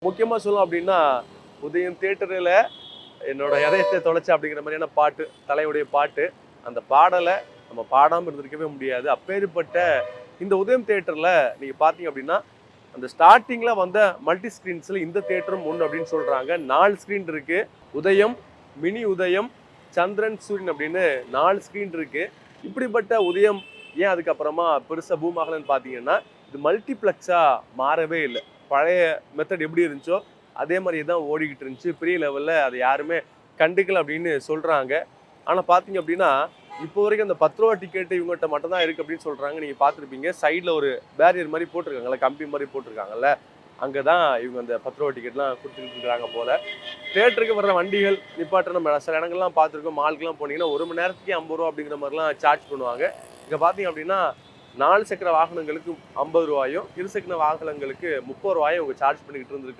முக்கியமா சொல்லணும் அப்படின்னா, உதயம் தியேட்டர்ல என்னோட இதயத்தை தொலைச்ச அப்படிங்கிற மாதிரியான பாட்டு, தலையுடைய பாட்டு. அந்த பாடல நம்ம பாடாம இருந்திருக்கவே முடியாது. அப்பேற்பட்ட இந்த உதயம் தியேட்டர்ல நீங்க பார்த்தீங்க அப்படின்னா, அந்த ஸ்டார்ட்டிங்ல வந்த மல்டி ஸ்கிரீன்ஸ்ல இந்த தியேட்டரும் ஒண்ணு அப்படின்னு சொல்றாங்க. 4 ஸ்கிரீன் இருக்கு. உதயம், மினி உதயம், சந்திரன், சூரியன் அப்படின்னு 4 ஸ்கிரீன் இருக்கு. இப்படிப்பட்ட உதயம் ஏன் அதுக்கப்புறமா பெருசா பூம் ஆகலன்னு பார்த்தீங்கன்னா, இது மல்டிப்ளெக்ஸா மாறவே இல்ல. பழைய மெத்தட் எப்படி இருந்துச்சோ, அதே மாரியே தான் ஓடிக்கிட்டு இருந்துச்சு. பெரிய லெவல்ல அத யாருமே கண்டுக்கல அப்படின்னு சொல்றாங்க. ஆனா பார்த்தீங்க அப்படின்னா, இப்போ வரைக்கும் அந்த ரூ. 10 டிக்கெட் இவங்ககிட்ட மட்டும் தான் இருக்கு அப்படின்னு சொல்றாங்க. நீங்க பார்த்துருப்பீங்க. சைடுல ஒரு பேரியர் மாரி போட்டுருக்காங்கல்ல, கம்பி மாரி போட்டுருக்காங்கல்ல. அங்க தான் இவங்க அந்த ரூ. 10 டிக்கெட்லாம் குடுத்துக்கிட்டு இருக்காங்க போல. தியேட்டருக்கு வர்ற வண்டிகள் நிப்பாட்ட நம்ம சில இடங்கள்லாம் பார்த்துருக்கோம். மாலுக்குலாம் போனீங்கன்னா, 1 மணி நேரத்துக்கே ரூ. 50 அப்படிங்கிற மாரிலாம் சார்ஜ் பண்ணுவாங்க. இங்க பார்த்தீங்க அப்படின்னா, 4 சக்கர வாகனங்களுக்கு ரூ. 50யும், இருசக்கர வாகனங்களுக்கு ரூ. 30யும் இவங்க சார்ஜ் பண்ணிக்கிட்டு இருந்திருக்காங்க.